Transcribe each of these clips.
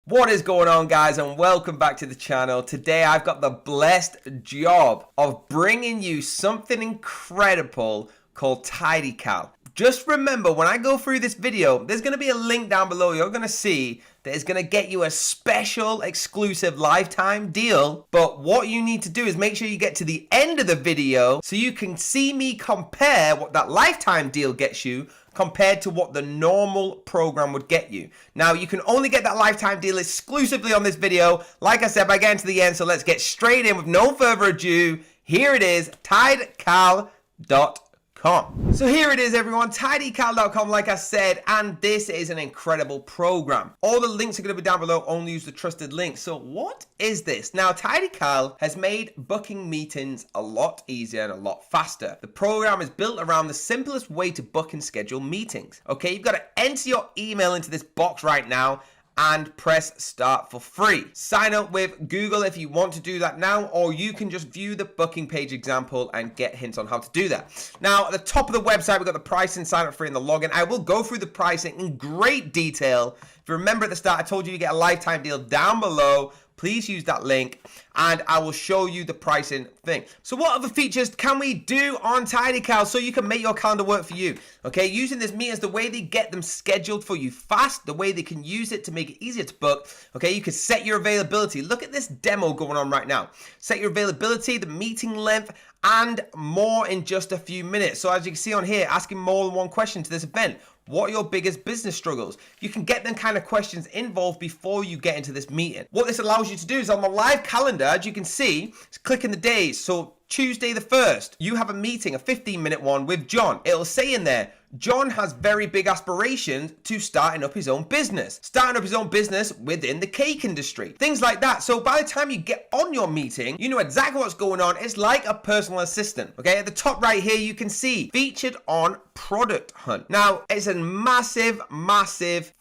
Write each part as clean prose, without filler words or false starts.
What is going on, guys, and welcome back to the channel. Today I've got the blessed job of bringing you something incredible called Tidycal. Just remember, when I go through this video, there's going to be a link down below. You're going to see that it's going to get you a special exclusive lifetime deal. But what you need to do is make sure you get to the end of the video so you can see me compare what that lifetime deal gets you compared to what the normal program would get you. Now, you can only get that lifetime deal exclusively on this video, like I said, by getting to the end. So let's get straight in with no further ado. Here it is, Tidycal.com. So here it is, everyone, Tidycal.com, like I said, and this is an incredible program. All the links are going to be down below. Only use the trusted links. So what is this? Now, Tidycal has made booking meetings a lot easier and a lot faster. The program is built around the simplest way to book and schedule meetings. Okay, you've got to enter your email into this box right now and press start for free. Sign up with Google if you want to do that now, or you can just view the booking page example and get hints on how to do that. Now, at the top of the website, we've got the pricing, sign up free, and the login. I will go through the pricing in great detail. If you remember at the start, I told you get a lifetime deal down below. Please use that link and I will show you the pricing thing. So what other features can we do on Tidycal so you can make your calendar work for you? Okay, using this meetings, the way they get them scheduled for you fast, the way they can use it to make it easier to book. Okay, you can set your availability. Look at this demo going on right now. Set your availability, the meeting length, and more in just a few minutes. So as you can see on here, asking more than one question to this event. What are your biggest business struggles? You can get them kind of questions involved before you get into this meeting. What this allows you to do is on the live calendar, as you can see, click in the days. So Tuesday the 1st, you have a meeting, a 15-minute one with John. It'll say in there, John has very big aspirations to starting up his own business. Starting up his own business within the cake industry. Things like that. So by the time you get on your meeting, you know exactly what's going on. It's like a personal assistant. Okay, at the top right here, you can see featured on Product Hunt. Now, it's a massive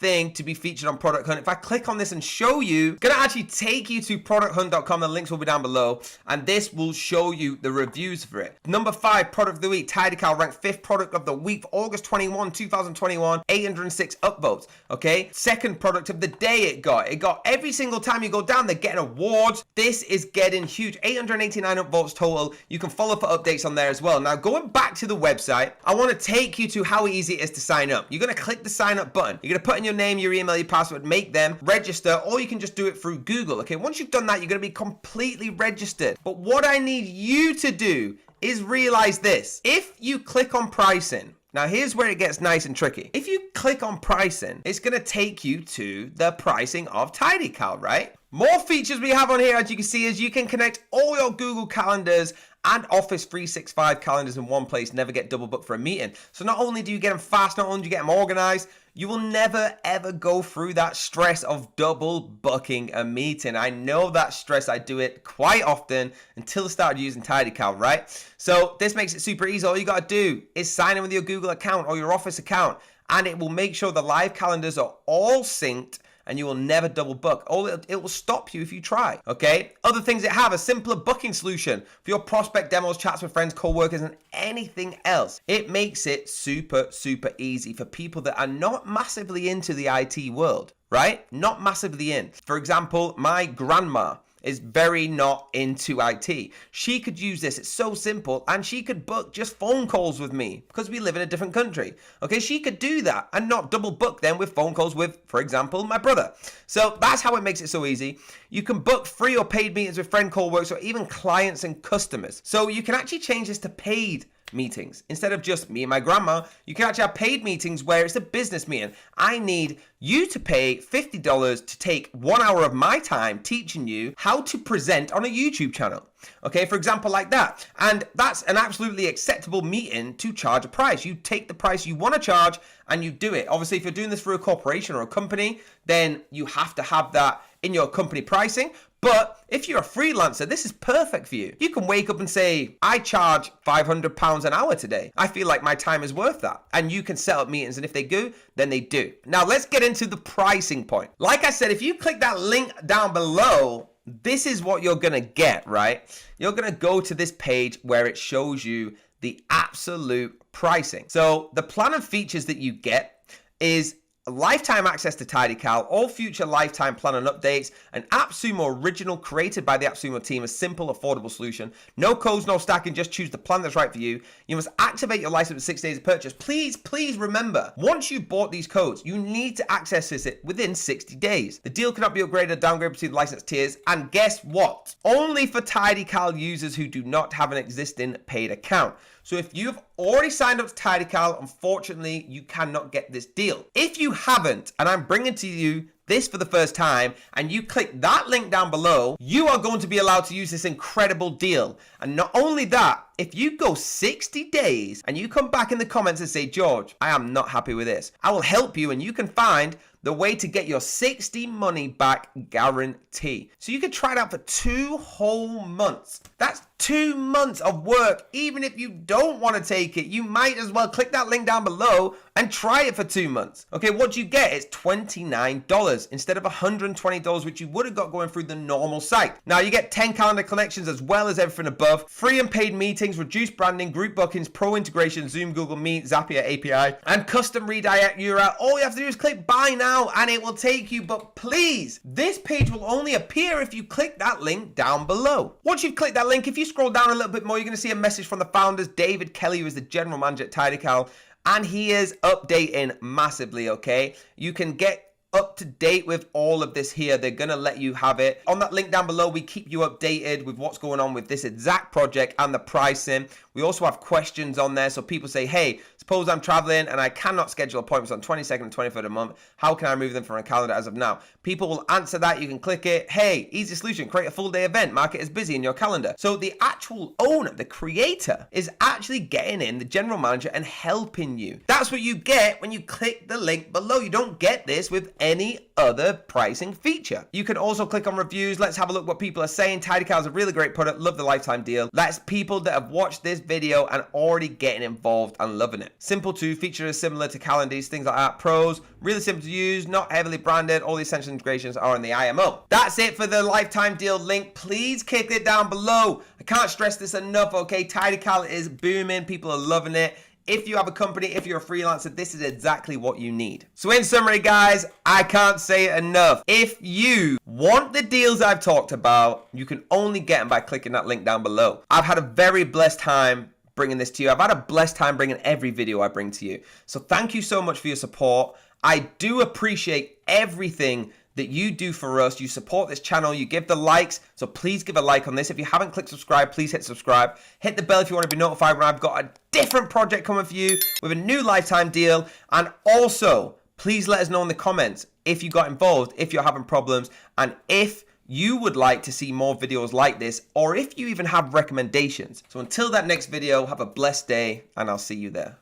thing to be featured on Product Hunt. If I click on this and show you, it's going to actually take you to producthunt.com. The links will be down below. And this will show you the reviews for it. Number 5, product of the week, Tidycal ranked 5th product of the week for August 21, 2021, 806 upvotes. Okay, 2nd product of the day it got every single time you go down, they're getting awards. This is getting huge. 889 upvotes total. You can follow for updates on there as well. Now, going back to the website, I want to take you to how easy it is to sign up. You're going to click the sign up button. You're going to put in your name, your email, your password, make them, register, or you can just do it through Google. Okay, once you've done that, you're going to be completely registered. But what I need you to do is realize this. If you click on pricing, now here's where it gets nice and tricky. If you click on pricing, it's going to take you to the pricing of Tidycal, right? More features we have on here, as you can see, is you can connect all your Google calendars and Office 365 calendars in one place, never get double booked for a meeting. So not only do you get them fast, not only do you get them organized, you will never ever go through that stress of double booking a meeting. I know that stress. I do it quite often until I started using Tidycal, right? So this makes it super easy. All you got to do is sign in with your Google account or your Office account, and it will make sure the live calendars are all synced and you will never double book. It will stop you if you try, okay? Other things that have a simpler booking solution for your prospect demos, chats with friends, co-workers, and anything else. It makes it super easy for people that are not massively into the IT world, right? Not massively in. For example, my grandma is very not into IT. She could use this. It's so simple, and she could book just phone calls with me because we live in a different country. Okay, she could do that and not double book them with phone calls with, for example, my brother. So that's how it makes it so easy. You can book free or paid meetings with friend call works or even clients and customers. So you can actually change this to paid meetings. Instead of just me and my grandma, you can actually have paid meetings where it's a business meeting. I need you to pay $50 to take 1 hour of my time teaching you how to present on a YouTube channel. Okay, for example, like that. And that's an absolutely acceptable meeting to charge a price. You take the price you want to charge and you do it. Obviously, if you're doing this for a corporation or a company, then you have to have that in your company pricing. But if you're a freelancer, this is perfect for you. You can wake up and say, I charge £500 an hour today. I feel like my time is worth that. And you can set up meetings, and if they go, then they do. Now let's get into the pricing point. Like I said, if you click that link down below, this is what you're gonna get, right? You're gonna go to this page where it shows you the absolute pricing. So the plan of features that you get is lifetime access to Tidycal, all future lifetime plan and updates, an AppSumo original created by the AppSumo team, a simple, affordable solution. No codes, no stacking, just choose the plan that's right for you. You must activate your license with 6 days of purchase. Please remember, once you bought these codes, you need to access it within 60 days. The deal cannot be upgraded or downgraded between the license tiers. And guess what? Only for Tidycal users who do not have an existing paid account. So if you've already signed up to Tidycal, unfortunately, you cannot get this deal. If you haven't, and I'm bringing to you this for the first time, and you click that link down below, you are going to be allowed to use this incredible deal. And not only that, if you go 60 days and you come back in the comments and say, George, I am not happy with this, I will help you and you can find the way to get your 60 money back guarantee. So you can try it out for 2 whole months. That's 2 months of work. Even if you don't want to take it, you might as well click that link down below and try it for 2 months. Okay, what you get is $29 instead of $120, which you would have got going through the normal site. Now you get 10 calendar connections as well as everything above, free and paid meetings, reduced branding, group bookings, pro integration, Zoom, Google Meet, Zapier API, and custom redirect URL. All you have to do is click buy now and it will take you, but please, this page will only appear if you click that link down below. Once you've clicked that link, if you scroll down a little bit more, you're going to see a message from the founders, David Kelly, who is the general manager at Tidycal, and he is updating massively, okay? You can get up to date with all of this here. They're gonna let you have it. On that link down below, we keep you updated with what's going on with this exact project and the pricing. We also have questions on there, so people say, hey, suppose I'm traveling and I cannot schedule appointments on 22nd and 23rd of the month. How can I move them from a calendar as of now? People will answer that. You can click it. Hey, easy solution, create a full day event, mark it as busy in your calendar. So the actual owner, the creator, is actually getting in, the general manager, and helping you. That's what you get when you click the link below. You don't get this with any other pricing feature. You can also click on reviews. Let's have a look what people are saying. Tidycal is a really great product. Love the lifetime deal. That's people that have watched this video and already getting involved and loving it. Simple to features similar to calendars, things like that. Pros, really simple to use, not heavily branded. All the essential integrations are in the IMO. That's it for the lifetime deal link. Please click it down below. I can't stress this enough, okay? Tidycal is booming. People are loving it. If you have a company, if you're a freelancer, this is exactly what you need. So in summary, guys, I can't say it enough. If you want the deals I've talked about, you can only get them by clicking that link down below. I've had a very blessed time bringing this to you. I've had a blessed time bringing every video I bring to you. So thank you so much for your support. I do appreciate everything that you do for us. You support this channel, you give the likes, so please give a like on this. If you haven't clicked subscribe, please hit subscribe. Hit the bell if you want to be notified when I've got a different project coming for you with a new lifetime deal. And also, please let us know in the comments if you got involved, if you're having problems, and if you would like to see more videos like this, or if you even have recommendations. So until that next video, have a blessed day, and I'll see you there.